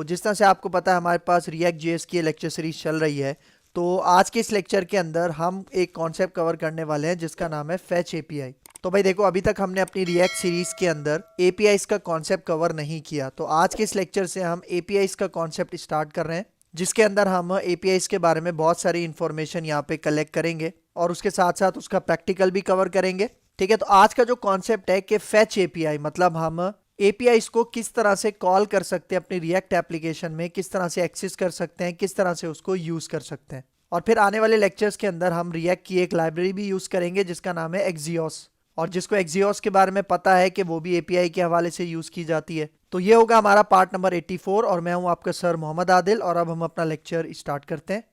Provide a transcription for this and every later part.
तो जिस तरह से आपको पता है हमारे पास रिएक्ट जेएस की लेक्चर सीरीज चल रही है। तो आज के इस लेक्चर के अंदर हम एक कॉन्सेप्ट कवर करने वाले हैं जिसका नाम है फेच एपीआई। तो भाई देखो, अभी तक हमने अपनी रिएक्ट सीरीज के अंदर एपीआईज का कॉन्सेप्ट कवर नहीं किया, तो आज के इस लेक्चर से हम एपीआईज का कॉन्सेप्ट स्टार्ट कर रहे हैं, जिसके अंदर हम एपीआईज के बारे में बहुत सारी इंफॉर्मेशन यहाँ पे कलेक्ट करेंगे और उसके साथ साथ उसका प्रैक्टिकल भी कवर करेंगे। ठीक है, तो आज का जो कॉन्सेप्ट है कि फेच एपीआई, मतलब हम एपीआईज को किस तरह से कॉल कर सकते हैं अपनी रिएक्ट एप्लीकेशन में, किस तरह से एक्सेस कर सकते हैं, किस तरह से उसको यूज कर सकते हैं। और फिर आने वाले लेक्चर्स के अंदर हम रिएक्ट की एक लाइब्रेरी भी यूज करेंगे जिसका नाम है एक्सियोस, और जिसको एक्सियोस के बारे में पता है कि वो भी एपीआई के हवाले से यूज की जाती है। तो ये होगा हमारा पार्ट नंबर 84 और मैं हूं आपका सर मोहम्मद आदिल, और अब हम अपना लेक्चर स्टार्ट करते हैं।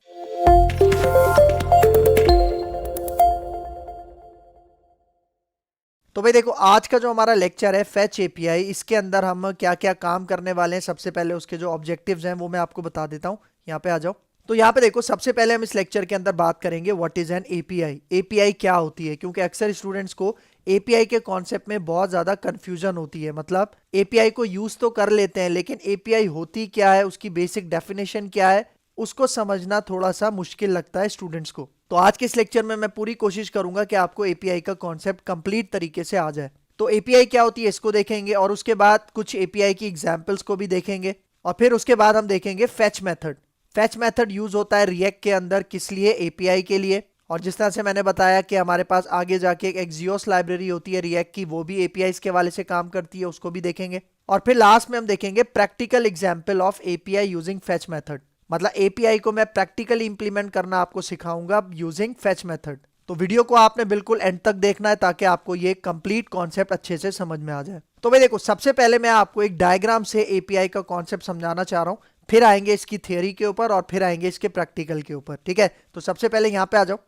तो भाई देखो, आज का जो हमारा लेक्चर है फेच एपीआई, इसके अंदर हम क्या क्या काम करने वाले हैं, सबसे पहले उसके जो ऑब्जेक्टिव्स हैं वो मैं आपको बता देता हूं। यहाँ पे आ जाओ। तो यहाँ पे देखो, सबसे पहले हम इस लेक्चर के अंदर बात करेंगे what is an API. API क्या होती है, क्योंकि अक्सर स्टूडेंट्स को एपीआई के कॉन्सेप्ट में बहुत ज्यादा कंफ्यूजन होती है। मतलब एपीआई को यूज तो कर लेते हैं, लेकिन एपीआई होती क्या है, उसकी बेसिक डेफिनेशन क्या है, उसको समझना थोड़ा सा मुश्किल लगता है स्टूडेंट्स को। तो आज के इस लेक्चर में मैं पूरी कोशिश करूंगा कि आपको एपीआई का कॉन्सेप्ट कंप्लीट तरीके से आ जाए। तो एपीआई क्या होती है इसको देखेंगे, और उसके बाद कुछ एपीआई की एग्जांपल्स को भी देखेंगे, और फिर उसके बाद हम देखेंगे fetch method. Fetch method use होता है रिएक्ट के अंदर, किस लिए, एपीआई के लिए। और जिस तरह से मैंने बताया कि हमारे पास आगे जाके एक एक्सियोस लाइब्रेरी होती है रिएक्ट की, वो भी एपीआई के वाले से काम करती है, उसको भी देखेंगे। और फिर लास्ट में हम देखेंगे practical example of API using fetch method. मतलब एपीआई को मैं प्रैक्टिकली इंप्लीमेंट करना आपको सिखाऊंगा यूजिंग फेच मेथड। तो वीडियो को आपने बिल्कुल एंड तक देखना है ताकि आपको ये कंप्लीट कॉन्सेप्ट अच्छे से समझ में आ जाए। तो भाई देखो, सबसे पहले मैं आपको एक डायग्राम से एपीआई का कॉन्सेप्ट समझाना चाह रहा हूं, फिर आएंगे इसकी थियोरी के ऊपर और फिर आएंगे इसके प्रैक्टिकल के ऊपर। ठीक है, तो सबसे पहले यहां पे आ जाओ।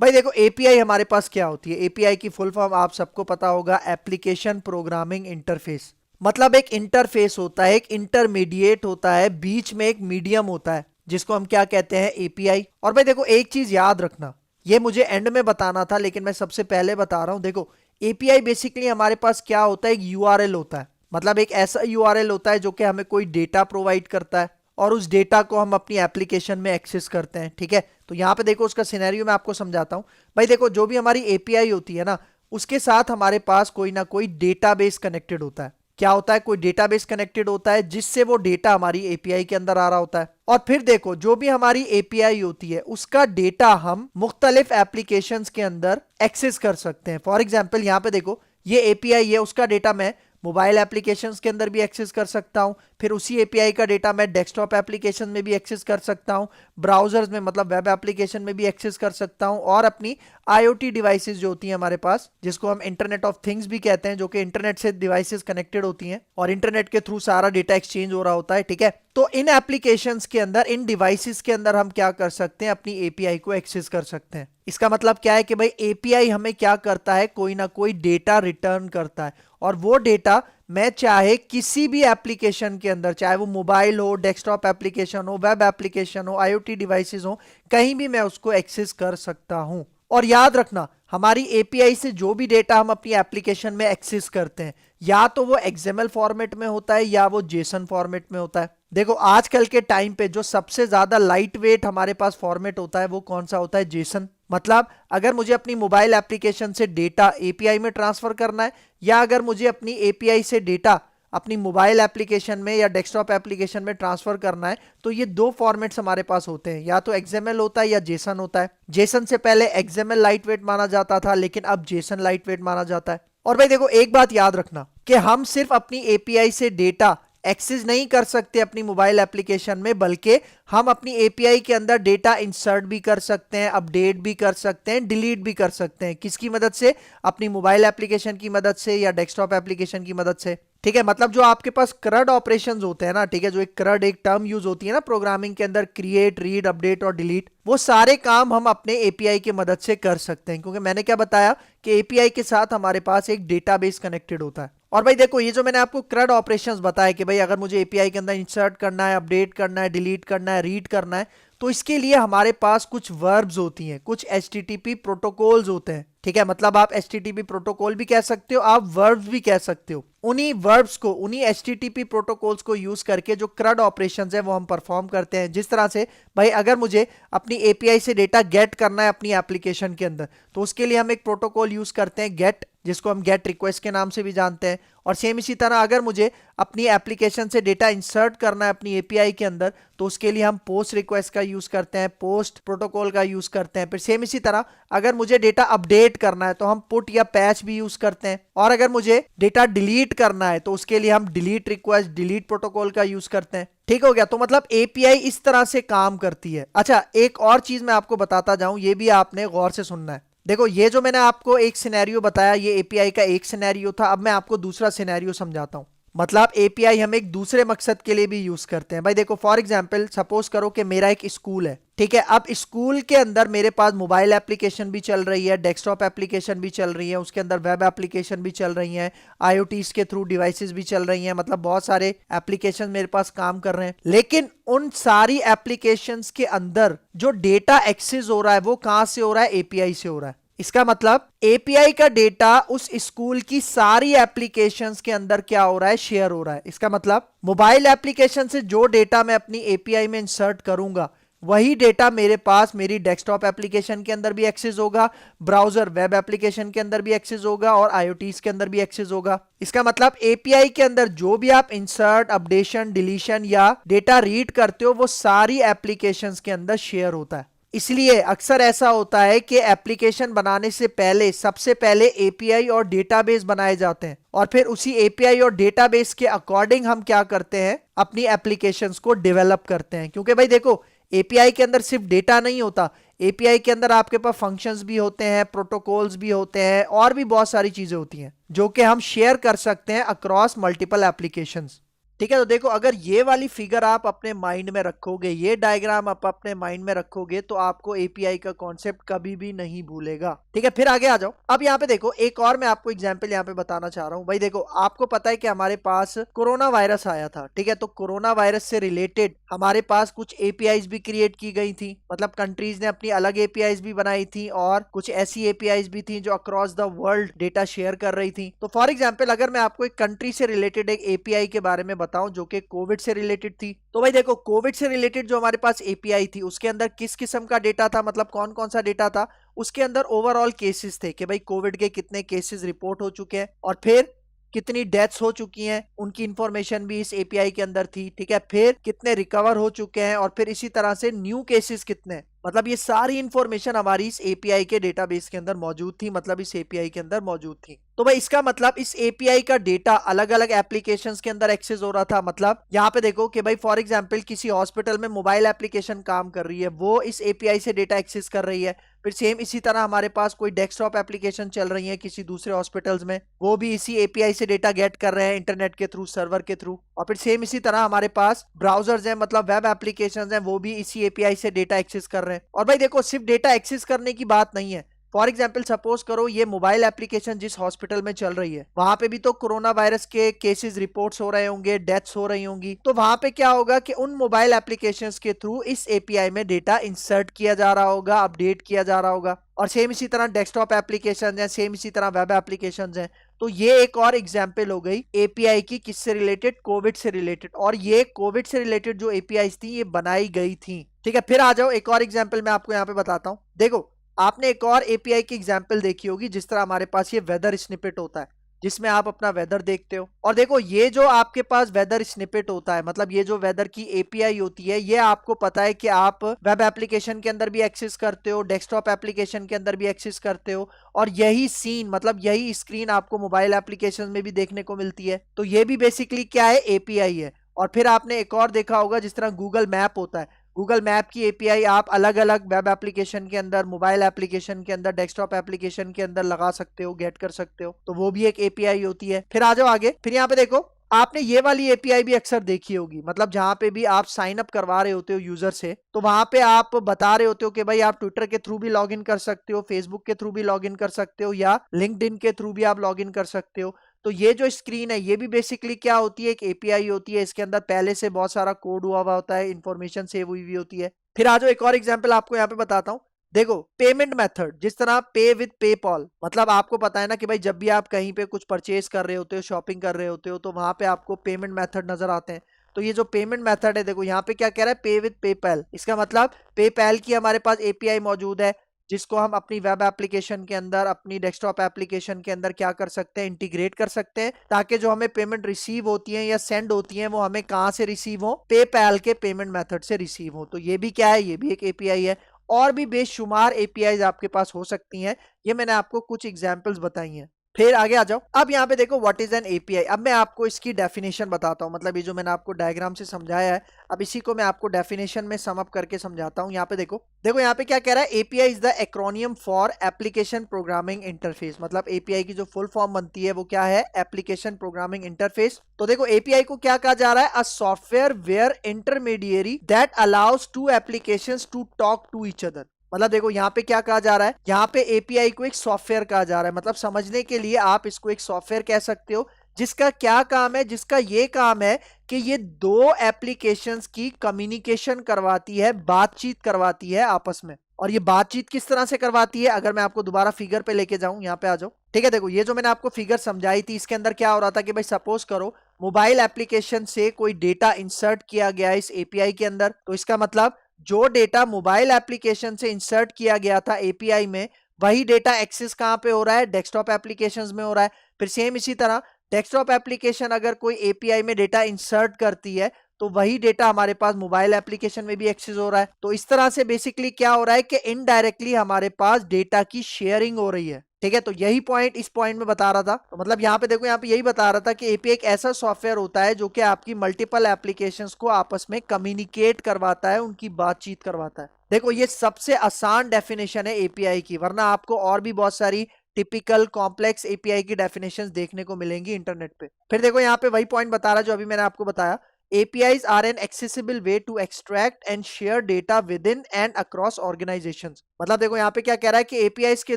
भाई देखो, एपीआई हमारे पास क्या होती है। एपीआई की फुल फॉर्म आप सबको पता होगा, एप्लीकेशन प्रोग्रामिंग इंटरफेस। मतलब एक इंटरफेस होता है, एक इंटरमीडिएट होता है, बीच में एक मीडियम होता है, जिसको हम क्या कहते हैं, एपीआई। और भाई देखो, एक चीज याद रखना, ये मुझे एंड में बताना था लेकिन मैं सबसे पहले बता रहा हूं। देखो, एपीआई बेसिकली हमारे पास क्या होता है, एक यूआरएल होता है। मतलब एक ऐसा यूआरएल होता है जो कि हमें कोई डेटा प्रोवाइड करता है, और उस डेटा को हम अपनी एप्लीकेशन में एक्सेस करते हैं। ठीक है, तो यहाँ पे देखो उसका सिनेरियो मैं आपको समझाता हूं। भाई देखो, जो भी हमारी एपीआई होती है ना, उसके साथ हमारे पास कोई ना कोई डेटाबेस कनेक्टेड होता है। क्या होता है, कोई डेटाबेस कनेक्टेड होता है जिससे वो डेटा हमारी एपीआई के अंदर आ रहा होता है। और फिर देखो, जो भी हमारी एपीआई होती है उसका डेटा हम मुख्तलिफ एप्लीकेशंस के अंदर एक्सेस कर सकते हैं। फॉर एग्जांपल यहाँ पे देखो, ये एपीआई है, उसका डेटा मैं मोबाइल एप्लीकेशंस के अंदर भी एक्सेस कर सकता हूं, फिर उसी एपीआई का डेटा मैं डेस्कटॉप एप्लीकेशन में भी एक्सेस कर सकता हूं, ब्राउजर्स में मतलब वेब एप्लीकेशन में भी एक्सेस कर सकता हूं, और अपनी आईओटी डिवाइसेस जो होती हैं हमारे पास, जिसको हम इंटरनेट ऑफ थिंग्स भी कहते हैं, जो कि इंटरनेट से डिवाइसेस कनेक्टेड होती हैं और इंटरनेट के थ्रू सारा डेटा एक्सचेंज हो रहा होता है। ठीक है, तो इन एप्लीकेशंस के अंदर, इन डिवाइसेस के अंदर हम क्या कर सकते हैं, अपनी एपीआई को एक्सेस कर सकते हैं। इसका मतलब क्या है कि भाई एपीआई हमें क्या करता है, कोई ना कोई डेटा रिटर्न करता है, और वो डेटा मैं चाहे किसी भी एप्लीकेशन के अंदर, चाहे वो मोबाइल हो, डेस्कटॉप एप्लीकेशन हो, वेब एप्लीकेशन हो, आईओटी डिवाइसेस हो, कहीं भी मैं उसको एक्सेस कर सकता हूं। और याद रखना, हमारी एपीआई से जो भी डेटा हम अपनी एप्लीकेशन में एक्सेस करते हैं, या तो वो एक्सएमएल फॉर्मेट में होता है या वो जेसन फॉर्मेट में होता है। देखो, आजकल के टाइम पे जो सबसे ज्यादा लाइट वेट हमारे पास फॉर्मेट होता है वो कौन सा होता है, जेसन। मतलब अगर मुझे अपनी मोबाइल एप्लीकेशन से डेटा एपीआई में ट्रांसफर करना है, या अगर मुझे अपनी एपीआई से डेटा अपनी मोबाइल एप्लीकेशन में या डेस्कटॉप एप्लीकेशन में ट्रांसफर करना है, तो ये दो फॉर्मेट्स हमारे पास होते हैं, या तो एक्सएमएल होता है या जेसन होता है। जेसन से पहले एक्सएमएल लाइटवेट माना जाता था, लेकिन अब जेसन लाइटवेट माना जाता है। और भाई देखो, एक बात याद रखना कि हम सिर्फ अपनी एपीआई से डेटा एक्सेस नहीं कर सकते अपनी मोबाइल एप्लीकेशन में, बल्कि हम अपनी एपीआई के अंदर डेटा इंसर्ट भी कर सकते हैं, अपडेट भी कर सकते हैं, डिलीट भी कर सकते हैं। किसकी मदद से, अपनी मोबाइल एप्लीकेशन की मदद से या डेस्कटॉप एप्लीकेशन की मदद से। ठीक है, मतलब जो आपके पास CRUD ऑपरेशंस होते हैं ना, ठीक है, जो एक CRUD एक टर्म यूज होती है ना प्रोग्रामिंग के अंदर, क्रिएट, रीड, अपडेट और डिलीट, वो सारे काम हम अपने एपीआई की मदद से कर सकते हैं, क्योंकि मैंने क्या बताया कि एपीआई के साथ हमारे पास एक डेटाबेस कनेक्टेड होता है। और भाई देखो, ये जो मैंने आपको CRUD ऑपरेशंस बताया कि भाई अगर मुझे एपीआई के अंदर इंसर्ट करना है, अपडेट करना है, डिलीट करना है, रीड करना है, तो इसके लिए हमारे पास कुछ वर्ब्स होती हैं, कुछ HTTP प्रोटोकॉल्स होते हैं, ठीक है। मतलब आप HTTP प्रोटोकॉल भी कह सकते हो, आप वर्ब्स भी कह सकते हो। उन्हीं वर्ब्स को, उन्हीं HTTP प्रोटोकॉल्स को यूज करके जो CRUD ऑपरेशंस है वो हम परफॉर्म करते हैं। जिस तरह से भाई अगर मुझे अपनी API से डेटा गेट करना है अपनी एप्लीकेशन के अंदर, तो उसके लिए हम एक प्रोटोकॉल यूज करते हैं गेट, जिसको हम गेट रिक्वेस्ट के नाम से भी जानते हैं। और सेम इसी तरह अगर मुझे अपनी एप्लीकेशन से डेटा इंसर्ट करना है अपनी API के अंदर, तो उसके लिए हम पोस्ट रिक्वेस्ट का यूज करते हैं, पोस्ट प्रोटोकॉल का यूज करते हैं। फिर सेम इसी तरह अगर मुझे डेटा अपडेट करना है तो हम पुट या पैच भी यूज करते हैं। और अगर मुझे डेटा डिलीट करना है तो उसके लिए हम डिलीट रिक्वेस्ट, डिलीट प्रोटोकॉल का यूज करते हैं। ठीक हो गया। तो मतलब API इस तरह से काम करती है। अच्छा, एक और चीज मैं आपको बताता जाऊं, ये भी आपने गौर से सुनना है। देखो, ये जो मैंने आपको एक सिनेरियो बताया, ये API का एक सिनेरियो था। अब मैं आपको दूसरा सिनेरियो समझाता हूं। मतलब API हम एक दूसरे मकसद के लिए भी यूज करते हैं। भाई देखो, फॉर एग्जांपल सपोज करो कि मेरा एक स्कूल है, ठीक है। अब स्कूल के अंदर मेरे पास मोबाइल एप्लीकेशन भी चल रही है, डेस्कटॉप एप्लीकेशन भी चल रही है, उसके अंदर वेब एप्लीकेशन भी चल रही है, IoTs के थ्रू डिवाइसेस भी चल रही हैं, मतलब बहुत सारे एप्लीकेशन मेरे पास काम कर रहे हैं। लेकिन उन सारी एप्लीकेशंस के अंदर जो डेटा एक्सेस हो रहा है वो कहां से हो रहा है? API से हो रहा है। इसका मतलब API का डेटा उस स्कूल की सारी एप्लीकेशंस के अंदर क्या हो रहा है? शेयर हो रहा है। इसका मतलब मोबाइल एप्लीकेशन से जो डेटा मैं अपनी API में इंसर्ट करूंगा, वही डेटा मेरे पास मेरी डेस्कटॉप एप्लीकेशन के अंदर भी एक्सेस होगा, ब्राउजर वेब एप्लीकेशन के अंदर भी एक्सेस होगा, और IoTs के अंदर भी एक्सेस होगा। इसका मतलब API के अंदर जो भी आप इंसर्ट, अपडेशन, डिलीशन या डेटा रीड करते हो, वो सारी एप्लीकेशंस के अंदर शेयर होता है। इसलिए अक्सर ऐसा होता है कि एप्लीकेशन बनाने से पहले सबसे पहले API और डेटाबेस बनाए जाते हैं, और फिर उसी API और डेटाबेस के अकॉर्डिंग हम क्या करते हैं? अपनी एप्लीकेशंस को डेवलप करते हैं। क्योंकि भाई देखो, API के अंदर सिर्फ डेटा नहीं होता, API के अंदर आपके पास फंक्शंस भी होते हैं, प्रोटोकॉल्स भी होते हैं, और भी बहुत सारी चीजें होती हैं जो कि हम शेयर कर सकते हैं अक्रॉस मल्टीपल एप्लीकेशंस। ठीक है। तो देखो, अगर ये वाली फिगर आप अपने माइंड में रखोगे, ये डायग्राम आप अपने माइंड में रखोगे, तो आपको API का कॉन्सेप्ट कभी भी नहीं भूलेगा। ठीक है, फिर आगे आ जाओ। अब यहाँ पे देखो, एक और मैं आपको एग्जांपल यहाँ पे बताना चाह रहा हूँ। भाई देखो, आपको पता है कि हमारे पास कोरोना वायरस आया था, ठीक है। तो कोरोना वायरस से रिलेटेड हमारे पास कुछ APIs भी क्रिएट की गई थी, मतलब कंट्रीज ने अपनी अलग APIs भी बनाई थी, और कुछ ऐसी APIs भी थी जो across the world data share कर रही थी। तो फॉर एग्जाम्पल, अगर मैं आपको एक कंट्री से रिलेटेड एक API के बारे में बताऊं जो कि कोविड से रिलेटेड थी, तो भाई देखो, कोविड से रिलेटेड जो हमारे पास API थी, उसके अंदर किस किस्म का डेटा था, मतलब कौन कौन सा डेटा था? उसके अंदर ओवरऑल केसेस थे कि भाई कोविड के कितने केसेस रिपोर्ट हो चुके हैं, और फिर कितनी डेथ्स हो चुकी हैं, उनकी इंफॉर्मेशन भी इस API के अंदर थी। ठीक है, फिर कितने रिकवर हो चुके हैं, और फिर इसी तरह से न्यू केसेस कितने, मतलब ये सारी इंफॉर्मेशन हमारी इस API के डेटाबेस के अंदर मौजूद थी, मतलब इस API के अंदर मौजूद थी। तो भाई इसका मतलब इस API का डेटा अलग अलग एप्लीकेशंस के अंदर एक्सेस हो रहा था। मतलब यहाँ पे देखो कि भाई फॉर एग्जांपल किसी हॉस्पिटल में मोबाइल एप्लीकेशन काम कर रही है, वो इस API से डेटा एक्सेस कर रही है। फिर सेम इसी तरह हमारे पास कोई डेस्कटॉप एप्लीकेशन चल रही है किसी दूसरे हॉस्पिटल्स में, वो भी इसी API से डेटा गेट कर रहे हैं इंटरनेट के थ्रू, सर्वर के थ्रू। और फिर सेम इसी तरह हमारे पास ब्राउजर्स हैं, मतलब वेब एप्लीकेशंस हैं, वो भी इसी API से डेटा एक्सेस कर रहे हैं। और भाई देखो, सिर्फ डेटा एक्सेस करने की बात नहीं है। फॉर एग्जाम्पल सपोज करो, ये मोबाइल एप्लीकेशन जिस हॉस्पिटल में चल रही है, वहां पे भी तो कोरोना वायरस के केसेस रिपोर्ट्स हो रहे होंगे, डेथ्स हो रही होंगी। तो वहां पे क्या होगा कि उन मोबाइल एप्लीकेशंस के थ्रू इस API में डेटा इंसर्ट किया जा रहा होगा, अपडेट किया जा रहा होगा। और सेम इसी तरह डेस्कटॉप एप्लीकेशन है, सेम इसी तरह वेब एप्लीकेशन है। तो ये एक और एग्जाम्पल हो गई API की, किससे रिलेटेड? कोविड से रिलेटेड। और ये कोविड से रिलेटेड जो APIs थी, ये बनाई गई थी। ठीक है, फिर आ जाओ, एक और एग्जाम्पल मैं आपको यहाँ पे बताता हूँ। देखो, आपने एक और API की एग्जाम्पल देखी होगी, जिस तरह हमारे पास ये वेदर स्निपेट होता है, जिसमें आप अपना वेदर देखते हो। और देखो, ये जो आपके पास वेदर स्निपेट होता है, मतलब ये जो वेदर की API होती है, ये आपको पता है कि आप वेब एप्लीकेशन के अंदर भी एक्सेस करते हो, डेस्कटॉप एप्लीकेशन के अंदर भी एक्सेस करते हो, और यही सीन, मतलब यही स्क्रीन आपको मोबाइल एप्लीकेशन में भी देखने को मिलती है। तो ये भी बेसिकली क्या है? API है। और फिर आपने एक और देखा होगा, जिस तरह गूगल मैप होता है, गूगल मैप की API आप अलग अलग वेब एप्लीकेशन के अंदर, मोबाइल एप्लीकेशन के अंदर, डेस्कटॉप एप्लीकेशन के अंदर लगा सकते हो, गेट कर सकते हो। तो वो भी एक API होती है। फिर आ जाओ आगे। फिर यहाँ पे देखो, आपने ये वाली API भी अक्सर देखी होगी, मतलब जहां पे भी आप साइन अप करवा रहे होते हो यूजर से, तो वहां पे आप बता रहे होते हो कि भाई आप ट्विटर के थ्रू भी लॉग इन कर सकते हो, फेसबुक के थ्रू भी लॉग इन कर सकते हो, या लिंक्डइन के थ्रू भी आप लॉग इन कर सकते हो। तो ये जो स्क्रीन है, ये भी बेसिकली क्या होती है? एक API होती है। इसके अंदर पहले से बहुत सारा कोड हुआ हुआ होता है, इंफॉर्मेशन सेव हुई हुई होती है। फिर आ जाओ एक और एग्जांपल आपको यहाँ पे बताता हूँ। देखो पेमेंट मेथड, जिस तरह पे विद पेपॉल, मतलब आपको पता है ना कि भाई जब भी आप कहीं पे कुछ परचेज कर रहे होते हो, शॉपिंग कर रहे होते हो, तो वहां पे आपको पेमेंट मेथड नजर आते हैं। तो ये जो पेमेंट मेथड है, देखो यहाँ पे क्या कह रहा है, पे विद पेपैल। इसका मतलब पेपैल की हमारे पास एपीआई मौजूद है, जिसको हम अपनी वेब एप्लीकेशन के अंदर, अपनी डेस्कटॉप एप्लीकेशन के अंदर क्या कर सकते हैं, इंटीग्रेट कर सकते हैं, ताकि जो हमें पेमेंट रिसीव होती है या सेंड होती है वो हमें कहां से रिसीव हो, पेपैल के पेमेंट मेथड से रिसीव हो। तो ये भी क्या है, ये भी एक एपीआई है। और भी बेशुमार एपीआई आपके पास हो सकती हैं, ये मैंने आपको कुछ एग्जांपल्स बताई हैं। फिर आगे आ जाओ। अब यहाँ पे देखो व्हाट इज एन एपीआई। अब मैं आपको इसकी डेफिनेशन बताता हूँ, मतलब ये जो मैंने आपको डायग्राम से समझाया है, अब इसी को मैं आपको डेफिनेशन में सम अप करके समझाता हूँ। यहाँ पे देखो, देखो यहाँ पे क्या कह रहा है, API is the acromion for application programming interface. मतलब एपीआई की जो फुल फॉर्म बनती है वो क्या है, एप्लीकेशन प्रोग्रामिंग इंटरफेस। तो देखो एपीआई को क्या कहा जा रहा है, a software ware intermediary that allows to applications to talk to each other. मतलब देखो यहाँ पे क्या कहा जा रहा है, यहाँ पे एपीआई को एक सॉफ्टवेयर कहा जा रहा है। मतलब समझने के लिए आप इसको एक सॉफ्टवेयर कह सकते हो, जिसका क्या काम है, जिसका ये काम है कि ये दो एप्लीकेशंस की कम्युनिकेशन करवाती है, बातचीत करवाती है आपस में। और ये बातचीत किस तरह से करवाती है, अगर मैं आपको दोबारा फिगर पे लेके जाऊं, यहाँ पे आ जाओ। ठीक है, देखो ये जो मैंने आपको फिगर समझाई थी, इसके अंदर क्या हो रहा था कि भाई सपोज करो मोबाइल एप्लीकेशन से कोई डेटा इंसर्ट किया गया इस एपीआई के अंदर। तो इसका मतलब जो डेटा मोबाइल एप्लीकेशन से इंसर्ट किया गया था एपीआई में, वही डेटा एक्सेस कहां पे हो रहा है, डेस्कटॉप एप्लीकेशंस में हो रहा है। फिर सेम इसी तरह डेस्कटॉप एप्लीकेशन अगर कोई एपीआई में डेटा इंसर्ट करती है, तो वही डेटा हमारे पास मोबाइल एप्लीकेशन में भी एक्सेस हो रहा है। तो इस तरह से बेसिकली क्या हो रहा है कि इनडायरेक्टली हमारे पास डेटा की शेयरिंग हो रही है। ठीक है, तो यही पॉइंट इस पॉइंट में बता रहा था। तो मतलब यहाँ पे देखो, यहाँ पे यही बता रहा था कि एपीआई एक ऐसा सॉफ्टवेयर होता है जो कि आपकी मल्टीपल एप्लीकेशंस को आपस में कम्युनिकेट करवाता है, उनकी बातचीत करवाता है। देखो ये सबसे आसान डेफिनेशन है एपीआई की, वरना आपको और भी बहुत सारी टिपिकल कॉम्प्लेक्स एपीआई की डेफिनेशंस देखने को मिलेंगी इंटरनेट पे। फिर देखो यहाँ पे वही पॉइंट बता रहा है जो अभी मैंने आपको बताया, APIs are an accessible way to extract and share data within and across organizations। मतलब देखो यहाँ पे क्या कह रहा है कि APIs के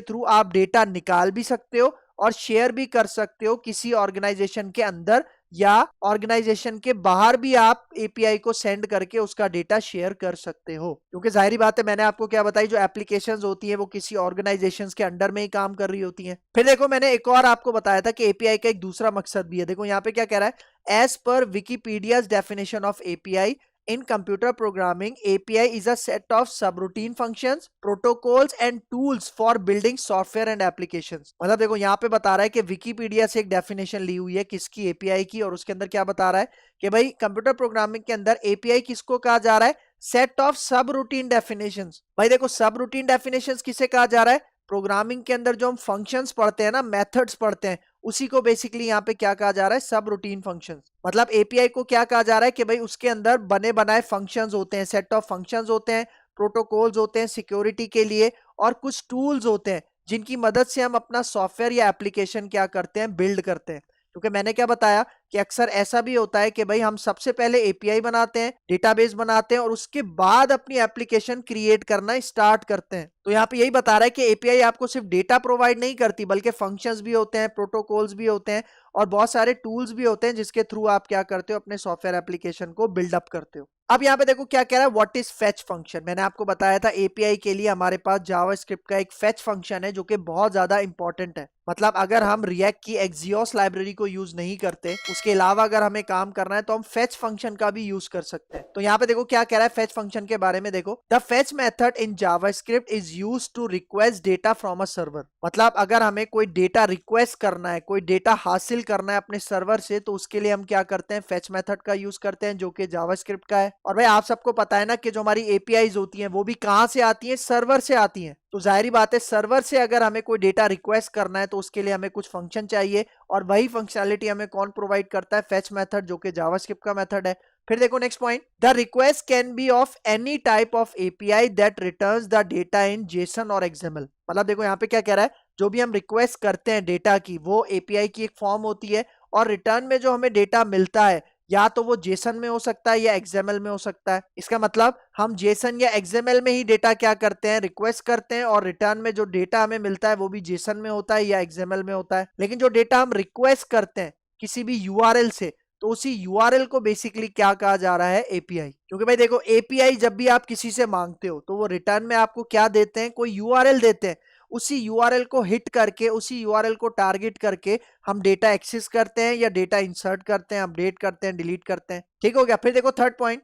थ्रू आप डेटा निकाल भी सकते हो और शेयर भी कर सकते हो किसी ऑर्गेनाइजेशन के अंदर, या ऑर्गेनाइजेशन के बाहर भी आप एपीआई को सेंड करके उसका डेटा शेयर कर सकते हो। क्योंकि जाहिर बात है, मैंने आपको क्या बताई, जो एप्लीकेशंस होती है वो किसी ऑर्गेनाइजेशंस के अंडर में ही काम कर रही होती हैं। फिर देखो मैंने एक और आपको बताया था कि एपीआई का एक दूसरा मकसद भी है। देखो यहाँ पे क्या कह रहा है, as per Wikipedia's definition of API, in computer programming, API is a set of subroutine functions, protocols and tools for building software and applications। मतलब देखो यहाँ पे बता रहा है कि विकीपीडिया से एक डेफिनेशन ली हुई है किसकी, एपीआई की, और उसके अंदर क्या बता रहा है कि भाई कंप्यूटर प्रोग्रामिंग के अंदर एपीआई किसको कहा जा रहा है, सेट ऑफ सब रूटीन डेफिनेशंस। भाई देखो सब रूटीन डेफिनेशंस किसे कहा जा रहा है, प्रोग्रामिंग के अंदर जो हम फंक्शंस पढ़ते हैं ना, मेथड्स पढ़ते हैं, उसी को बेसिकली यहाँ पे क्या कहा जा रहा है, सब रूटीन फंक्शंस। मतलब एपीआई को क्या कहा जा रहा है कि भाई उसके अंदर बने बनाए फंक्शंस होते हैं, सेट ऑफ फंक्शंस होते हैं, प्रोटोकॉल्स होते हैं सिक्योरिटी के लिए, और कुछ टूल्स होते हैं जिनकी मदद से हम अपना सॉफ्टवेयर या एप्लीकेशन क्या करते हैं, बिल्ड करते हैं। क्योंकि मैंने क्या बताया कि अक्सर ऐसा भी होता है कि भाई हम सबसे पहले एपीआई बनाते हैं, डेटाबेस बनाते हैं, और उसके बाद अपनी एप्लीकेशन क्रिएट करना स्टार्ट करते हैं। तो यहाँ पे यही बता रहा है कि एपीआई आपको सिर्फ डेटा प्रोवाइड नहीं करती, बल्कि फंक्शंस भी होते हैं, प्रोटोकॉल्स भी होते हैं, और बहुत सारे टूल्स भी होते हैं जिसके थ्रू आप क्या करते हो, अपने सॉफ्टवेयर एप्लीकेशन को बिल्डअप करते हो। अब यहाँ पे देखो क्या कह रहा है, व्हाट इज फेच फंक्शन। मैंने आपको बताया था एपीआई के लिए हमारे पास जावास्क्रिप्ट का एक फेच फंक्शन है जो कि बहुत ज्यादा इंपॉर्टेंट है। मतलब अगर हम रिएक्ट की एक्सियोस लाइब्रेरी को यूज नहीं करते, उसके अलावा अगर हमें काम करना है, तो हम फेच फंक्शन का भी यूज कर सकते हैं। तो यहाँ पे देखो क्या कह रहा है फेच फंक्शन के बारे में। देखो, the fetch method in JavaScript is used to request data from a server. मतलब अगर हमें कोई डेटा रिक्वेस्ट करना है, कोई डेटा हासिल करना है अपने सर्वर से, तो उसके लिए हम क्या करते हैं, फेच मेथड का यूज करते हैं, जो कि जावास्क्रिप्ट का है। और भाई आप सबको पता है ना कि जो हमारी एपीआईज होती हैं वो भी कहां से आती हैं, सर्वर से आती हैं। तो जाहिर बात है, सर्वर से अगर हमें कोई डेटा रिक्वेस्ट करना है तो उसके लिए हमें कुछ फंक्शन चाहिए, और वही फंक्शनैलिटी हमें कौन प्रोवाइड करता है, फेच मेथड, जो कि जावास्क्रिप्ट का मेथड है। फिर देखो next point, the request can be of any type of API that returns the data in Jason और एक्सएमएल। मतलब देखो यहाँ पे क्या कह रहा है, जो भी हम रिक्वेस्ट करते हैं डेटा की, वो एपीआई की एक फॉर्म होती है, और रिटर्न में जो हमें डेटा मिलता है, या तो वो जेसन में हो सकता है या एक्सएमएल में हो सकता है। इसका मतलब हम जेसन या एक्सएमएल में ही डेटा क्या करते हैं, रिक्वेस्ट करते हैं, और रिटर्न में जो डेटा हमें मिलता है वो भी जेसन में होता है या एक्सएमएल में होता है। लेकिन जो डेटा हम रिक्वेस्ट करते हैं किसी भी यूआरएल से, तो उसी यूआरएल को बेसिकली क्या कहा जा रहा है, एपीआई। क्योंकि भाई देखो एपीआई जब भी आप किसी से मांगते हो तो वो रिटर्न में आपको क्या देते हैं, कोई यूआरएल देते हैं। उसी यूआरएल को हिट करके, उसी यूआरएल को टारगेट करके हम डेटा एक्सेस करते हैं या डेटा इंसर्ट करते हैं, अपडेट करते हैं, डिलीट करते हैं। ठीक हो गया। फिर देखो third point,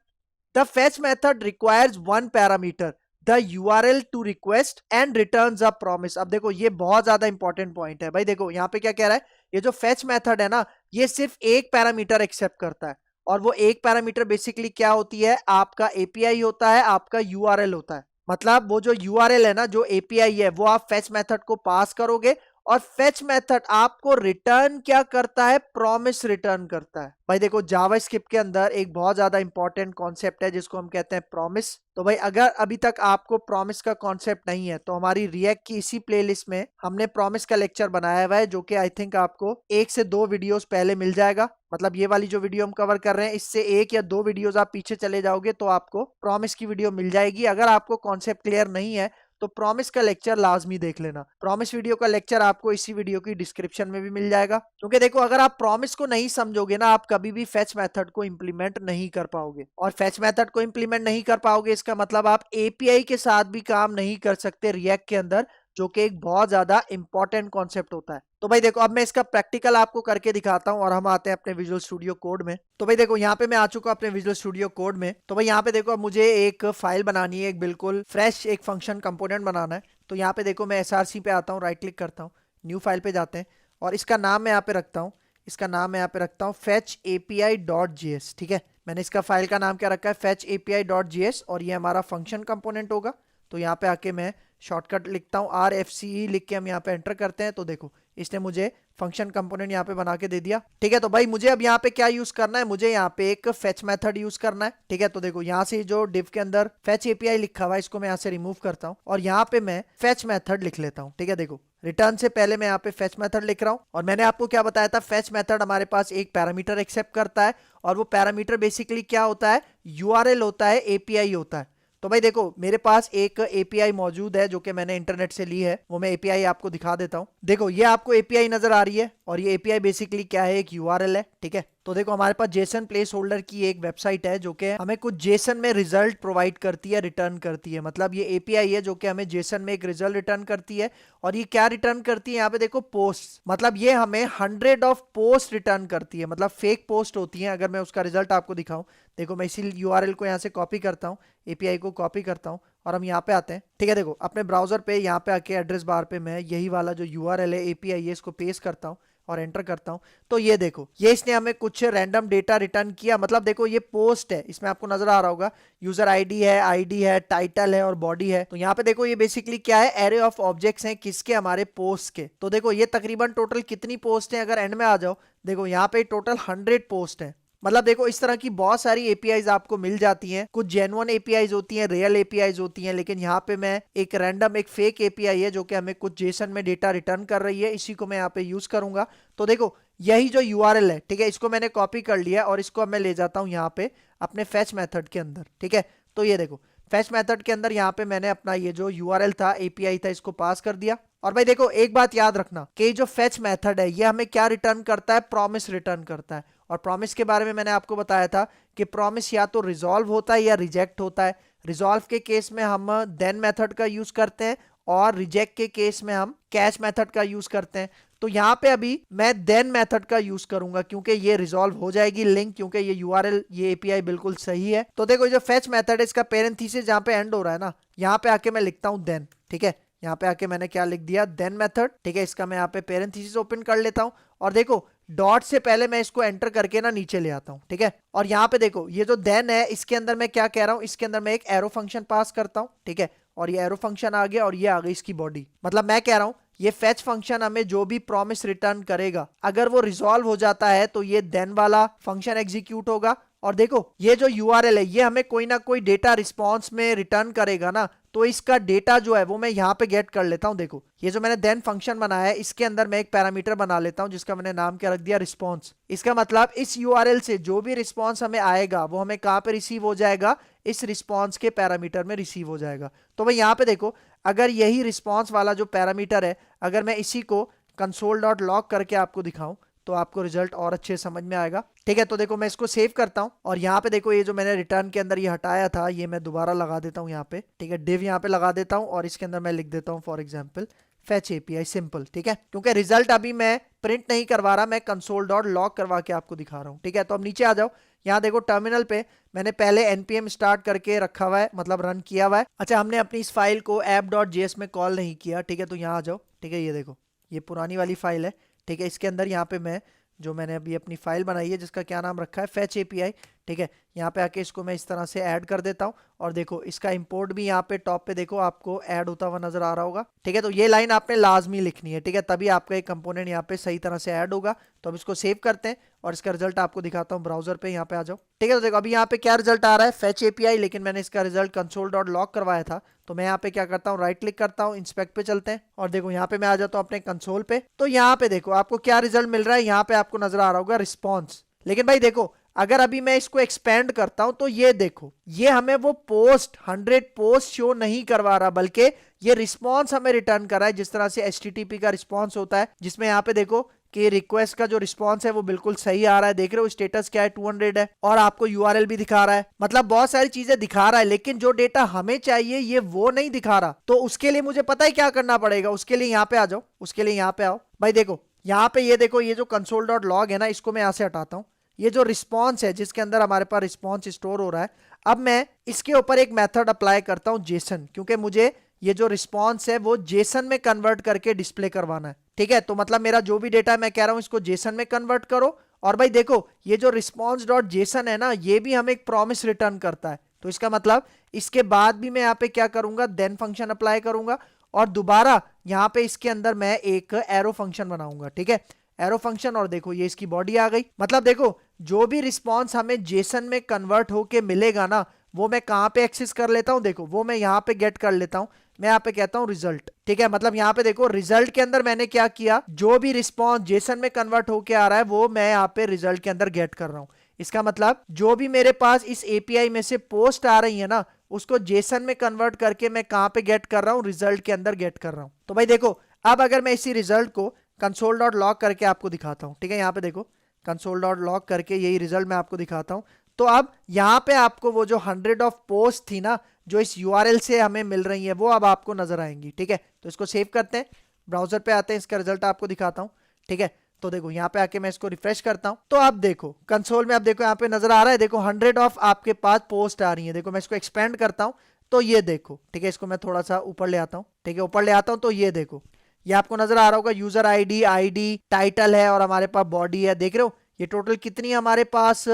the fetch method requires one parameter, the URL to request and returns a promise. अब देखो ये बहुत ज्यादा इंपॉर्टेंट पॉइंट है भाई। देखो यहाँ पे क्या कह रहा है, ये जो फेच मेथड है ना, ये सिर्फ एक पैरामीटर एक्सेप्ट करता है, और वो एक पैरामीटर बेसिकली क्या होती है, आपका एपीआई होता है, आपका यूआरएल होता है। मतलब वो जो यूआरएल है ना, जो एपीआई है, वो आप फेच मेथड को पास करोगे, और फेच मेथड आपको रिटर्न क्या करता है, प्रॉमिस रिटर्न करता है। भाई देखो जावास्क्रिप्ट के अंदर एक बहुत ज्यादा इंपॉर्टेंट कॉन्सेप्ट है जिसको हम कहते हैं प्रॉमिस। तो भाई अगर अभी तक आपको प्रॉमिस का कॉन्सेप्ट नहीं है तो हमारी रिएक्ट की इसी प्लेलिस्ट में हमने प्रॉमिस का लेक्चर बनाया हुआ है, जो कि आई थिंक आपको 1 से 2 वीडियोस पहले मिल जाएगा। मतलब ये वाली जो वीडियो हम कवर कर रहे हैं, इससे 1 या 2 वीडियोस आप पीछे चले जाओगे तो आपको प्रॉमिस की वीडियो मिल जाएगी। अगर आपको कॉन्सेप्ट क्लियर नहीं है तो प्रॉमिस का लेक्चर लाजमी देख लेना। प्रॉमिस वीडियो का लेक्चर आपको इसी वीडियो की डिस्क्रिप्शन में भी मिल जाएगा। क्योंकि देखो अगर आप प्रॉमिस को नहीं समझोगे ना, आप कभी भी फेच मेथड को इंप्लीमेंट नहीं कर पाओगे, और फेच मेथड को इंप्लीमेंट नहीं कर पाओगे इसका मतलब आप एपीआई के साथ भी काम नहीं कर सकते रिएक्ट के अंदर, जो कि एक बहुत ज्यादा इंपॉर्टेंट कॉन्सेप्ट होता है। तो भाई देखो अब मैं इसका प्रैक्टिकल आपको करके दिखाता हूं, और हम आते हैं अपने विजुअल स्टूडियो कोड में। तो भाई देखो यहाँ पे मैं आ चुका हूं अपने विजुअल स्टूडियो कोड में। तो भाई यहाँ पे देखो अब मुझे एक फाइल बनानी है, एक बिल्कुल फ्रेश एक फंक्शन कंपोनेंट बनाना है। तो यहाँ पे देखो मैं एसआरसी पे आता हूँ, राइट क्लिक करता हूँ, न्यू फाइल पे जाते हैं, और इसका नाम मैं यहाँ पे रखता हूँ, इसका नाम मैं यहाँ पे रखता हूँ fetchapi.js। ठीक है, मैंने इसका फाइल का नाम क्या रखा है, fetchapi.js, और ये हमारा फंक्शन कंपोनेंट होगा। तो यहाँ पे आके मैं शॉर्टकट लिखता हूँ RFCE, लिख के हम यहाँ पे एंटर करते हैं। तो देखो इसने मुझे फंक्शन कंपोनेंट यहाँ पे बना के दे दिया। ठीक है, तो भाई मुझे अब यहाँ पे क्या यूज करना है, मुझे यहाँ पे एक फेच मेथड यूज करना है। ठीक है, तो देखो यहाँ से जो डिव के अंदर फेच एपीआई लिखा हुआ है, इसको मैं यहाँ से रिमूव करता हूँ, और यहाँ पे मैं फेच मेथड लिख लेता हूँ। ठीक है, देखो रिटर्न से पहले मैं यहाँ पे फेच मेथड लिख रहा हूँ, और मैंने आपको क्या बताया था, फेच मेथड हमारे पास एक पैरामीटर एक्सेप्ट करता है, और वो पैरामीटर बेसिकली क्या होता है, यूआरएल होता है, एपीआई होता है। तो भाई देखो मेरे पास एक एपीआई मौजूद है जो कि मैंने इंटरनेट से ली है, वो मैं एपीआई आपको दिखा देता हूं। देखो ये आपको एपीआई नजर आ रही है, और ये एपीआई बेसिकली क्या है, एक यूआरएल है। ठीक है, तो देखो हमारे पास जेसन प्लेस होल्डर की एक वेबसाइट है जो कि हमें कुछ जेसन में रिजल्ट प्रोवाइड करती है, रिटर्न करती है। मतलब ये एपीआई है जो कि हमें जेसन में एक रिजल्ट रिटर्न करती है, और ये क्या रिटर्न करती है, यहाँ पे देखो पोस्ट, मतलब ये हमें 100 ऑफ पोस्ट रिटर्न करती है, मतलब फेक पोस्ट होती है। अगर मैं उसका रिजल्ट आपको दिखाऊं, देखो मैं इसी यूआरएल को यहाँ से कॉपी करता हूँ, एपीआई को कॉपी करता हूँ, और हम यहाँ पे आते हैं। ठीक है, देखो अपने ब्राउजर पे यहाँ पे आके एड्रेस बार पे मैं यही वाला जो यूआरएल है, एपीआई है, इसको पेस्ट करता हूँ और एंटर करता हूं। तो ये देखो ये इसने हमें कुछ रैंडम डेटा रिटर्न किया। मतलब देखो ये पोस्ट है, इसमें आपको नजर आ रहा होगा यूजर आईडी है, टाइटल है और बॉडी है। तो यहाँ पे देखो ये बेसिकली क्या है, एरे ऑफ ऑब्जेक्ट्स हैं, किसके, हमारे पोस्ट के। तो देखो ये तकरीबन टोटल कितनी पोस्ट है, अगर एंड में आ जाओ देखो यहाँ पे टोटल 100 पोस्ट है। मतलब देखो इस तरह की बहुत सारी एपीआईज आपको मिल जाती हैं। कुछ जेन्युइन एपीआईज होती हैं, रियल एपीआईज होती हैं, लेकिन यहाँ पे मैं एक रैंडम एक फेक एपीआई है जो कि हमें कुछ जेसन में डेटा रिटर्न कर रही है, इसी को मैं यहाँ पे यूज करूंगा। तो देखो यही जो यूआरएल है, ठीक है, इसको मैंने कॉपी कर लिया और इसको अब मैं ले जाता हूँ यहाँ पे अपने फेच मेथड के अंदर। ठीक है, तो ये देखो फेच मेथड के अंदर यहाँ पे मैंने अपना ये जो यूआरएल था, एपीआई था, इसको पास कर दिया। और भाई देखो एक बात याद रखना कि जो फेच मेथड है ये हमें क्या रिटर्न करता है, प्रॉमिस रिटर्न करता है। और प्रॉमिस के बारे में मैंने आपको बताया था कि प्रॉमिस या तो रिजॉल्व होता है या रिजेक्ट होता है। रिजॉल्व के केस में हम देन मेथड का यूज करते हैं, और रिजेक्ट के केस में हम कैच मेथड का यूज करते हैं। तो यहाँ पे अभी मैं देन मेथड का यूज करूंगा क्योंकि ये रिजॉल्व हो जाएगी लिंक, क्योंकि ये यूआरएल ये एपीआई बिल्कुल सही है। तो देखो जो फेच मेथड है इसका पेरेंथीसिस जहाँ पे एंड हो रहा है ना, यहाँ पे आके मैं लिखता हूँ देन। ठीक है, यहाँ पे आके मैंने क्या लिख दिया, देन मेथड। ठीक है, इसका मैं यहाँ पे पेरेंथीसिस ओपन कर लेता हूँ, और देखो डॉट से पहले मैं इसको एंटर करके ना नीचे ले आता हूँ। ठीक है, और यहाँ पे देखो ये जो देन है इसके अंदर मैं क्या कह रहा हूँ, इसके अंदर मैं एक एरो फंक्शन पास करता हूँ। ठीक है, और ये एरो फंक्शन आ गया और ये आ गई इसकी बॉडी। मतलब मैं कह रहा हूँ ये फेच फंक्शन हमें जो भी प्रॉमिस रिटर्न करेगा, अगर वो रिजॉल्व हो जाता है तो ये देन वाला फंक्शन एग्जीक्यूट होगा। और देखो ये जो यूआरएल है ये हमें कोई ना कोई डेटा रिस्पॉन्स में रिटर्न करेगा ना, तो इसका डेटा जो है वो मैं यहाँ पे गेट कर लेता हूँ। देखो ये जो मैंने देन फंक्शन बनाया है इसके अंदर मैं एक पैरामीटर बना लेता हूँ जिसका मैंने नाम क्या रख दिया, रिस्पॉन्स। इसका मतलब इस यूआरएल से जो भी रिस्पॉन्स हमें आएगा वो हमें कहाँ पे रिसीव हो जाएगा, इस रिस्पॉन्स के पैरामीटर में रिसीव हो जाएगा। तो भाई यहाँ पे देखो अगर यही रिस्पॉन्स वाला जो पैरामीटर है, अगर मैं इसी को कंसोल.log करके आपको दिखाऊं तो आपको रिजल्ट और अच्छे समझ में आएगा। ठीक है, तो देखो मैं इसको सेव करता हूँ और यहाँ पे देखो ये जो मैंने रिटर्न के अंदर ये हटाया था ये मैं दोबारा लगा देता हूँ यहाँ पे। ठीक है, डिव यहाँ पे लगा देता हूँ और इसके अंदर मैं लिख देता हूँ for example fetch API simple. ठीक है, क्योंकि रिजल्ट अभी मैं प्रिंट नहीं करवा रहा, मैं कंसोल डॉट लॉग करवा के आपको दिखा रहा हूँ। ठीक है, तो अब नीचे आ जाओ, यहाँ देखो टर्मिनल पे मैंने पहले npm स्टार्ट करके रखा हुआ है, मतलब रन किया हुआ है। अच्छा, हमने अपनी इस फाइल को app.js में कॉल नहीं किया। ठीक है, तो यहाँ आ जाओ। ठीक है, ये देखो ये पुरानी वाली फाइल है। ठीक है, इसके अंदर यहाँ पे मैं जो मैंने अभी अपनी फाइल बनाई है जिसका क्या नाम रखा है fetch API। ठीक है, यहाँ पे आके इसको मैं इस तरह से ऐड कर देता हूँ और देखो इसका इंपोर्ट भी यहाँ पे टॉप पे देखो आपको ऐड होता हुआ नजर आ रहा होगा। ठीक है, तो ये लाइन आपने लाजमी लिखनी है। ठीक है, तभी आपका एक कंपोनेंट यहाँ पे सही तरह से ऐड होगा। तो अब इसको सेव करते हैं और इसका रिजल्ट आपको दिखाता हूँ ब्राउजर पे। यहाँ पे आ जाओ। ठीक है, तो देखो अभी यहाँ पे क्या रिजल्ट आ रहा है fetch API, लेकिन मैंने इसका रिजल्ट कंसोल डॉट लॉग करवाया था। तो मैं यहाँ पे क्या करता हूँ, राइट क्लिक करता हूँ, इंस्पेक्ट पे चलते हैं और देखो यहाँ पे मैं आ जाता हूँ अपने कंसोल पे। तो यहाँ पे देखो आपको क्या रिजल्ट मिल रहा है, यहाँ पे आपको नजर आ रहा होगा रिस्पॉन्स। लेकिन भाई देखो अगर अभी मैं इसको एक्सपेंड करता हूं तो ये देखो ये हमें वो पोस्ट 100 पोस्ट शो नहीं करवा रहा, बल्कि ये रिस्पॉन्स हमें रिटर्न कर रहा है जिस तरह से HTTP का रिस्पॉन्स होता है, जिसमें यहाँ पे देखो कि रिक्वेस्ट का जो रिस्पॉन्स है वो बिल्कुल सही आ रहा है। देख रहे हो स्टेटस क्या है, 200 है और आपको URL भी दिखा रहा है, मतलब बहुत सारी चीजें दिखा रहा है। लेकिन जो डेटा हमें चाहिए ये वो नहीं दिखा रहा। तो उसके लिए मुझे पता है क्या करना पड़ेगा, उसके लिए यहाँ पे आ जाओ, उसके लिए यहाँ पे आओ भाई। देखो यहाँ पे ये देखो ये जो कंसोल डॉट लॉग है ना, इसको मैं यहाँ से हटाता हूँ। ये जो रिस्पॉन्स है जिसके अंदर हमारे पास रिस्पॉन्स स्टोर हो रहा है, अब मैं इसके ऊपर एक मेथड अप्लाई करता हूं जेसन, क्योंकि मुझे ये जो रिस्पॉन्स है वो जेसन में कन्वर्ट करके डिस्प्ले करवाना है। ठीक है, तो मतलब मेरा जो भी डेटा है मैं कह रहा हूं इसको जेसन में कन्वर्ट करो। और भाई देखो ये जो रिस्पॉन्स डॉट जेसन है ना, ये भी हमें एक प्रॉमिस रिटर्न करता है। तो इसका मतलब इसके बाद भी मैं यहाँ पे क्या करूंगा, देन फंक्शन अप्लाई करूंगा और दोबारा यहाँ पे इसके अंदर मैं एक एरो फंक्शन बनाऊंगा। ठीक है, एरो फंक्शन, और देखो ये इसकी बॉडी आ गई। मतलब देखो जो भी रिस्पॉन्स हमें जेसन में कन्वर्ट होके मिलेगा ना, वो मैं कहां पे एक्सेस कर लेता हूं, देखो वो मैं यहां पे गेट कर लेता हूं। मैं यहाँ पे कहता हूं रिजल्ट। ठीक है, मतलब यहाँ पे देखो रिजल्ट के अंदर मैंने क्या किया, जो भी रिस्पॉन्स जेसन में कन्वर्ट होके आ रहा है वो मैं यहाँ पे रिजल्ट के अंदर गेट कर रहा हूं। इसका मतलब जो भी मेरे पास इस API में से पोस्ट आ रही है ना, उसको जेसन में कन्वर्ट करके मैं कहां पे गेट कर रहा हूं, रिजल्ट के अंदर गेट कर रहा हूं। तो भाई देखो अब अगर मैं इसी रिजल्ट को कंसोल डॉट लॉग करके आपको दिखाता हूं। ठीक है, यहाँ पे देखो कंसोल डॉट लॉग करके यही रिजल्ट मैं आपको दिखाता हूं। तो अब यहाँ पे आपको वो जो 100 ऑफ पोस्ट थी ना, जो इस URL से हमें मिल रही है, वो अब आपको नजर आएंगी। ठीक है, तो इसको सेव करते हैं, ब्राउजर पे आते हैं, इसका रिजल्ट आपको दिखाता हूँ। ठीक है, तो देखो यहाँ पे आके मैं इसको रिफ्रेश करता हूँ तो अब देखो कंसोल में, अब देखो यहाँ पे नजर आ रहा है, देखो 100 ऑफ आपके पास पोस्ट आ रही है। देखो मैं इसको एक्सपेंड करता हूँ तो ये देखो। ठीक है, इसको मैं थोड़ा सा ऊपर ले आता हूँ। ठीक है, ऊपर ले आता हूँ तो ये देखो ये आपको नजर आ रहा होगा, यूजर आईडी टाइटल है और हमारे पास बॉडी है। देख रहे हो ये टोटल कितनी हमारे पास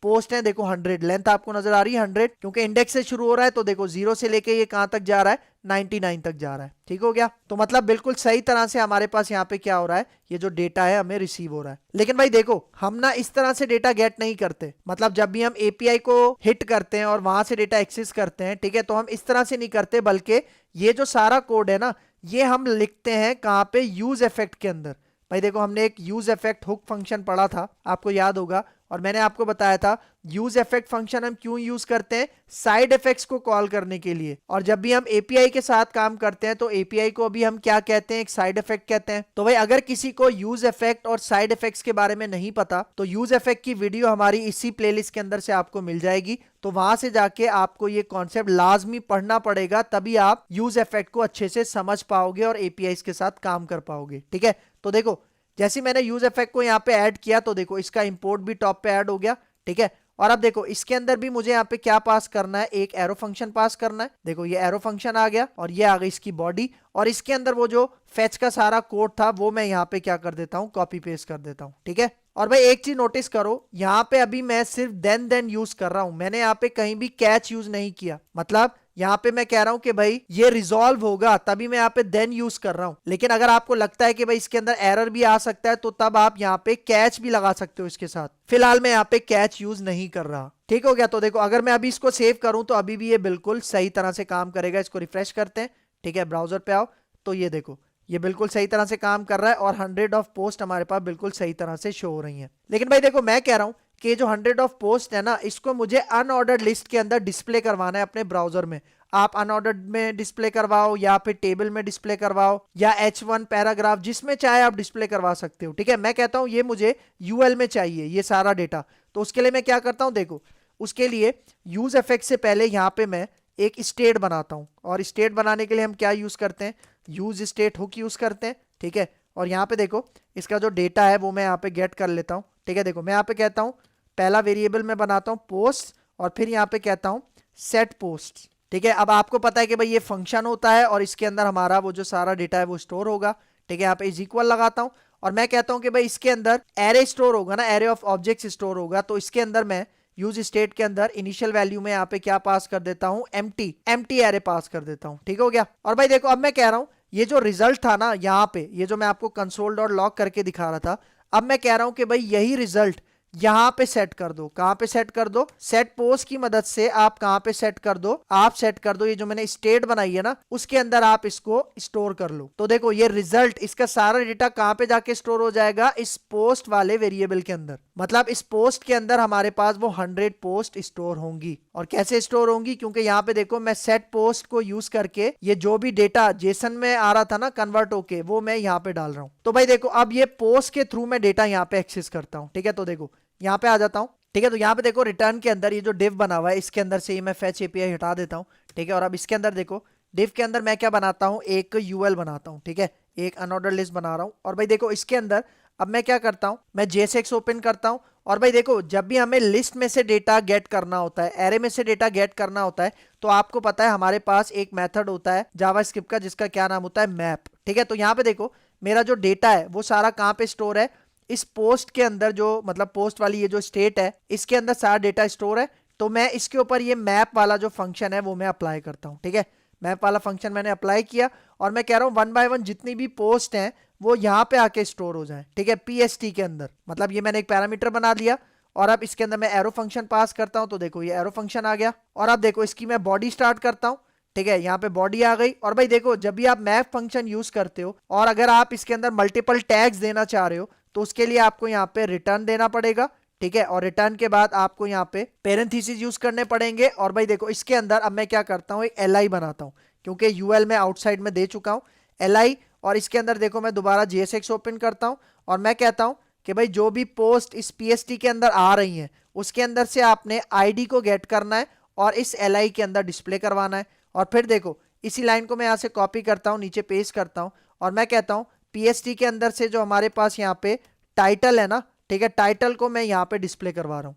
पोस्ट है, देखो 100। लेंथ आपको नजर आ रही है 100, क्योंकि इंडेक्स से शुरू हो रहा है। तो देखो 0 से लेके ये कहां तक जा रहा है, 99 तक जा रहा है। ठीक हो गया, तो मतलब बिल्कुल सही तरह से हमारे पास यहाँ पे क्या हो रहा है, ये जो डेटा है हमें रिसीव हो रहा है। लेकिन भाई देखो हम ना इस तरह से डेटा गेट नहीं करते, मतलब जब भी हम API को हिट करते हैं और वहां से डेटा एक्सेस करते हैं, ठीक है, तो हम इस तरह से नहीं करते, बल्कि ये जो सारा कोड है ना, ये हम लिखते हैं कहां पे, यूज इफेक्ट के अंदर। भाई देखो हमने एक यूज इफेक्ट हुक फंक्शन पढ़ा था, आपको याद होगा, और मैंने आपको बताया था यूज इफेक्ट फंक्शन हम क्यों यूज करते हैं, साइड इफेक्ट्स को कॉल करने के लिए। और जब भी हम API के साथ काम करते हैं तो API को भी हम क्या कहते हैं, एक साइड इफेक्ट कहते हैं। तो भाई अगर किसी को यूज इफेक्ट और साइड इफेक्ट्स के बारे में नहीं पता तो यूज इफेक्ट की वीडियो हमारी इसी प्लेलिस्ट के अंदर से आपको मिल जाएगी। तो वहां से जाके आपको ये कॉन्सेप्ट लाजमी पढ़ना पड़ेगा, तभी आप यूज इफेक्ट को अच्छे से समझ पाओगे और APIs के साथ काम कर पाओगे। ठीक है, तो देखो जैसे मैंने यूज इफेक्ट को यहाँ पे ऐड किया तो देखो इसका इंपोर्ट भी टॉप पे ऐड हो गया। ठीक है, और अब देखो इसके अंदर भी मुझे यहाँ पे क्या पास करना है, एक एरो फंक्शन पास करना है। देखो ये एरो फंक्शन आ गया और ये आ गई इसकी बॉडी, और इसके अंदर वो जो फेच का सारा कोड था वो मैं यहाँ पे क्या कर देता हूँ, कॉपी पेस्ट कर देता हूँ। ठीक है, और भाई एक चीज नोटिस करो, यहाँ पे अभी मैं सिर्फ देन यूज कर रहा हूं, मैंने यहाँ पे कहीं भी कैच यूज नहीं किया। मतलब यहाँ पे मैं कह रहा हूं कि भाई ये रिजॉल्व होगा तभी मैं यहाँ पे देन यूज कर रहा हूं। लेकिन अगर आपको लगता है कि भाई इसके अंदर एरर भी आ सकता है तो तब आप यहाँ पे कैच भी लगा सकते हो इसके साथ। फिलहाल मैं यहाँ पे कैच यूज नहीं कर रहा। ठीक हो गया, तो देखो अगर मैं अभी इसको सेव करूं तो अभी भी ये बिल्कुल सही तरह से काम करेगा। इसको रिफ्रेश करते हैं। ठीक है, ब्राउजर पे आओ तो ये देखो ये बिल्कुल सही तरह से काम कर रहा है और 100 ऑफ पोस्ट हमारे पास बिल्कुल सही तरह से शो हो रही हैं। लेकिन भाई देखो मैं कह रहा हूं कि जो 100 ऑफ पोस्ट है ना, इसको मुझे अनऑर्डर्ड लिस्ट के अंदर डिस्प्ले करवाना है अपने ब्राउजर में। आप अनऑर्डर्ड में डिस्प्ले करवाओ या फिर टेबल में डिस्प्ले करवाओ या H1 पैराग्राफ, जिसमें चाहे आप डिस्प्ले करवा सकते हो। ठीक है, मैं कहता हूं ये मुझे यूएल में चाहिए ये सारा डेटा। तो उसके लिए मैं क्या करता हूं, देखो उसके लिए यूज इफेक्ट से पहले यहां पे मैं एक स्टेट बनाता हूं, और स्टेट बनाने के लिए हम क्या यूज करते हैं, यूज स्टेट हुक यूज करते हैं। ठीक है, और यहाँ पे देखो इसका जो डेटा है वो मैं यहाँ पे गेट कर लेता हूँ। ठीक है, देखो मैं यहाँ पे कहता हूँ पहला वेरिएबल मैं बनाता हूँ पोस्ट, और फिर यहाँ पे कहता हूँ सेट पोस्ट। ठीक है, अब आपको पता है कि भाई ये फंक्शन होता है और इसके अंदर हमारा वो जो सारा डेटा है वो स्टोर होगा। ठीक है, यहाँ पे इज इक्वल लगाता हूँ और मैं कहता हूँ कि भाई इसके अंदर एरे स्टोर होगा ना, एरे ऑफ ऑब्जेक्ट्स स्टोर होगा। तो इसके अंदर मैं यूज स्टेट के अंदर इनिशियल वैल्यू में यहाँ पे क्या पास कर देता हूँ, एम्प्टी एरे पास कर देता हूँ। ठीक हो गया। और भाई देखो अब मैं कह रहा हूँ ये जो रिजल्ट था ना यहाँ पे, ये जो मैं आपको कंसोल डॉट लॉग करके दिखा रहा था, अब मैं कह रहा हूं कि भाई यही रिजल्ट यहां पे सेट कर दो। कहां पे सेट कर दो, सेट पोस्ट की मदद से आप कहां पे सेट कर दो, आप सेट कर दो ये जो मैंने स्टेट बनाई है ना उसके अंदर आप इसको स्टोर कर लो। तो देखो ये रिजल्ट, इसका सारा डेटा कहां पे जाके स्टोर हो जाएगा, इस पोस्ट वाले वेरिएबल के अंदर। मतलब इस पोस्ट के अंदर हमारे पास वो 100 पोस्ट स्टोर होंगी। और कैसे स्टोर होंगी, क्योंकि यहाँ पे देखो मैं सेट पोस्ट को यूज करके ये जो भी डेटा जेसन में आ रहा था ना कन्वर्ट होके, वो मैं यहाँ पे डाल रहा हूँ। तो भाई देखो अब ये पोस्ट के थ्रू मैं डेटा यहाँ पे एक्सेस करता हूँ। ठीक है, तो देखो यहाँ पे आ जाता हूँ। ठीक है, तो यहाँ पे देखो रिटर्न के अंदर ये जो डिव बना हुआ है इसके अंदर से ही मैं फेच एपीआई हटा देता हूँ। ठीक है, और अब इसके अंदर देखो डिव के अंदर मैं क्या बनाता हूँ, एक यूएल बनाता हूँ। ठीक है, एक अनऑर्डर्ड लिस्ट बना रहा हूँ। और भाई देखो इसके अंदर अब मैं क्या करता हूँ, मैं JSX ओपन करता हूँ। और भाई देखो जब भी हमें लिस्ट में से डेटा गेट करना होता है, एरे में से डेटा गेट करना होता है, तो आपको पता है हमारे पास एक मेथड होता है जावास्क्रिप्ट का जिसका क्या नाम होता है, मैप। ठीक है, तो यहाँ पे देखो मेरा जो डेटा है वो सारा कहाँ पे स्टोर है, इस पोस्ट के अंदर, जो मतलब पोस्ट वाली ये जो स्टेट है इसके अंदर सारा डेटा स्टोर है। तो मैं इसके ऊपर ये मैप वाला जो फंक्शन है वो मैं अप्लाई करता हूँ। ठीक है, मैप वाला फंक्शन मैंने अप्लाई किया और मैं कह रहा हूँ 1 बाय 1 जितनी भी पोस्ट हैं वो यहाँ पे आके स्टोर हो जाए। ठीक है, PST के अंदर, मतलब ये मैंने एक पैरामीटर बना दिया और अब इसके अंदर मैं एरो फंक्शन पास करता हूँ। तो देखो ये एरो फंक्शन आ गया और अब देखो इसकी मैं बॉडी स्टार्ट करता हूँ। ठीक है, यहाँ पे बॉडी आ गई। और भाई देखो जब भी आप मैप फंक्शन यूज करते हो और अगर आप इसके अंदर मल्टीपल टैग्स देना चाह रहे हो तो उसके लिए आपको यहाँ पे रिटर्न देना पड़ेगा। ठीक है, और रिटर्न के बाद आपको यहाँ पे पेरेंथीसिस यूज करने पड़ेंगे। और भाई देखो इसके अंदर अब मैं क्या करता हूँ, एक LI बनाता हूँ, क्योंकि यूएल में आउटसाइड में दे चुका हूँ LI। और इसके अंदर देखो मैं दोबारा JSX ओपन करता हूँ और मैं कहता हूँ कि भाई जो भी पोस्ट इस PST के अंदर आ रही हैं उसके अंदर से आपने ID को गेट करना है और इस LI के अंदर डिस्प्ले करवाना है। और फिर देखो इसी लाइन को मैं यहाँ से कॉपी करता हूँ, नीचे पेस्ट करता हूँ और मैं कहता हूँ PST के अंदर से जो हमारे पास यहाँ पे टाइटल है ना, ठीक है, टाइटल को मैं यहाँ पे डिस्प्ले करवा रहा हूँ।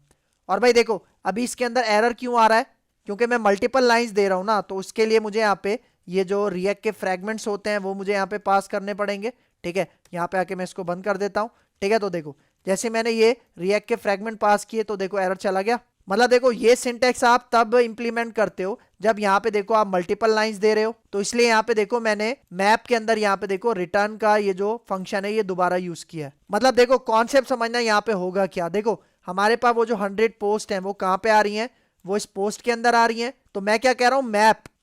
और भाई देखो अभी इसके अंदर एरर क्यों आ रहा है, क्योंकि मैं मल्टीपल लाइंस दे रहा हूँ ना, तो उसके लिए मुझे यहाँ पे ये जो रिएक्ट के फ्रेगमेंट्स होते हैं वो मुझे यहाँ पे पास करने पड़ेंगे। ठीक है, यहाँ पे आके मैं इसको बंद कर देता हूँ। ठीक है, तो देखो जैसे मैंने ये रिएक्ट के फ्रेगमेंट पास किए तो देखो एरर चला गया। मतलब देखो ये सिंटेक्स आप तब इंप्लीमेंट करते हो जब यहाँ पे देखो आप मल्टीपल लाइंस दे रहे हो। तो इसलिए यहाँ पे देखो मैंने मैप के अंदर यहाँ पे देखो रिटर्न का ये जो फंक्शन है ये दोबारा यूज किया है। मतलब देखो कॉन्सेप्ट समझना यहाँ पे होगा क्या, देखो हमारे पास वो जो 100 पोस्ट है वो कहाँ पे आ रही है, वो इस पोस्ट के अंदर आ रही है। तो मैं क्या कह रहा हूँ,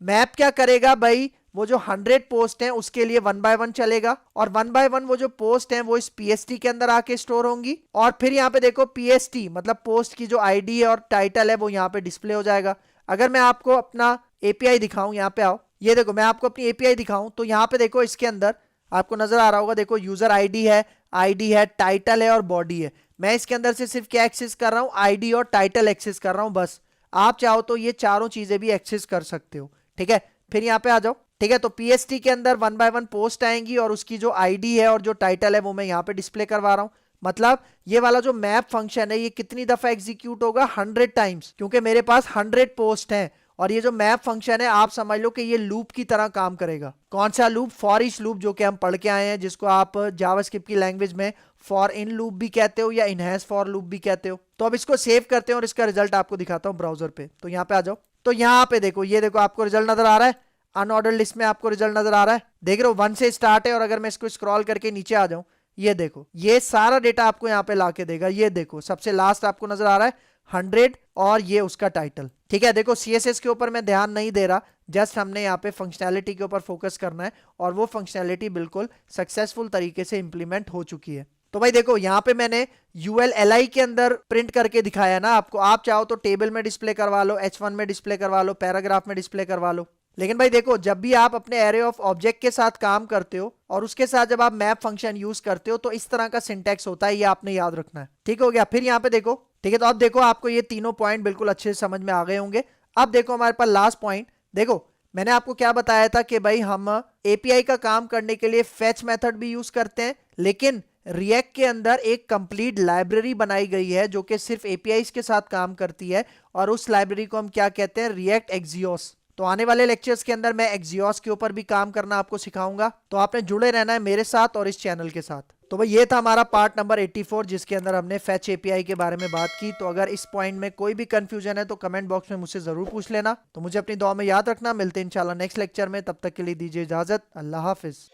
मैप क्या करेगा भाई, वो जो 100 पोस्ट हैं उसके लिए 1 बाय 1 चलेगा और 1 बाय 1 वो जो पोस्ट हैं वो इस PST के अंदर आके स्टोर होंगी। और फिर यहाँ पे देखो PST मतलब पोस्ट की जो ID है और टाइटल है वो यहाँ पे डिस्प्ले हो जाएगा। अगर मैं आपको अपना API दिखाऊं, यहाँ पे आओ, ये देखो मैं आपको अपनी API दिखाऊं तो यहाँ पे देखो इसके अंदर आपको नजर आ रहा होगा, देखो यूजर ID है, टाइटल है और बॉडी है। मैं इसके अंदर से सिर्फ क्या एक्सेस कर रहा हूँ, ID और टाइटल एक्सेस कर रहा हूँ बस। आप चाहो तो ये चारों चीजें भी एक्सेस कर सकते हो। ठीक है, फिर यहाँ पे आ जाओ। ठीक है, तो PST के अंदर 1 बाय 1 पोस्ट आएंगी और उसकी जो ID है और जो टाइटल है वो मैं यहाँ पे डिस्प्ले करवा रहा हूँ। मतलब ये वाला जो मैप फंक्शन है ये कितनी दफा एग्जीक्यूट होगा, 100 टाइम्स, क्योंकि मेरे पास 100 पोस्ट हैं। और ये जो मैप फंक्शन है आप समझ लो कि ये लूप की तरह काम करेगा। कौन सा लूप, फॉर ईच लूप, जो कि हम पढ़ के आए हैं, जिसको आप जावास्क्रिप्ट की लैंग्वेज में फॉर इन लूप भी कहते हो या इनहेंस फॉर लूप भी कहते हो। तो अब इसको सेव करते हैं और इसका रिजल्ट आपको दिखाता हूँ ब्राउजर पे। तो यहाँ पे आ जाओ, तो यहाँ पे देखो, ये देखो आपको रिजल्ट नजर आ रहा है, अनऑर्डर्ड लिस्ट में आपको रिजल्ट नजर आ रहा है, देख रहे हो 1 से स्टार्ट है। और अगर मैं इसको स्क्रॉल करके नीचे आ जाऊं, ये देखो ये सारा डेटा आपको यहाँ पे लाके देगा। ये देखो सबसे लास्ट आपको नजर आ रहा है 100 और ये उसका टाइटल। ठीक है, देखो CSS के ऊपर मैं ध्यान नहीं दे रहा, जस्ट हमने यहाँ पे फंक्शनैलिटी के ऊपर फोकस करना है और वो फंक्शनैलिटी बिल्कुल सक्सेसफुल तरीके से इंप्लीमेंट हो चुकी है। तो भाई देखो यहाँ पे मैंने ULLI के अंदर प्रिंट करके दिखाया ना आपको। आप चाहो तो टेबल में डिस्प्ले करवा लो, H1 में डिस्प्ले करवा लो, पैराग्राफ में डिस्प्ले करवा लो। लेकिन भाई देखो, जब भी आप अपने एरे ऑफ ऑब्जेक्ट के साथ काम करते हो और उसके साथ जब आप मैप फंक्शन यूज करते हो तो इस तरह का सिंटैक्स होता है, ये आपने याद रखना है। ठीक हो गया। फिर यहाँ पे देखो, ठीक है, तो अब देखो आपको ये तीनों पॉइंट बिल्कुल अच्छे से समझ में आ गए होंगे। अब देखो हमारे पास लास्ट पॉइंट। देखो मैंने आपको क्या बताया था कि भाई हम एपीआई का काम करने के लिए फेच मेथड भी यूज करते हैं, लेकिन रिएक्ट के अंदर एक कंप्लीट लाइब्रेरी बनाई गई है जो कि सिर्फ एपीआई के साथ काम करती है, और उस लाइब्रेरी को हम क्या कहते हैं, रिएक्ट एक्सियोस। तो आने वाले लेक्चर्स के अंदर मैं एक्सियोस के ऊपर भी काम करना आपको सिखाऊंगा, तो आपने जुड़े रहना है मेरे साथ और इस चैनल के साथ। तो भाई ये था हमारा पार्ट नंबर 84 जिसके अंदर हमने फेच एपीआई के बारे में बात की। तो अगर इस पॉइंट में कोई भी कंफ्यूजन है तो कमेंट बॉक्स में मुझसे जरूर पूछ लेना। तो मुझे अपनी दुआ में याद रखना। मिलते हैं इंशाल्लाह नेक्स्ट लेक्चर में, तब तक के लिए दीजिए इजाजत। अल्लाह हाफिज।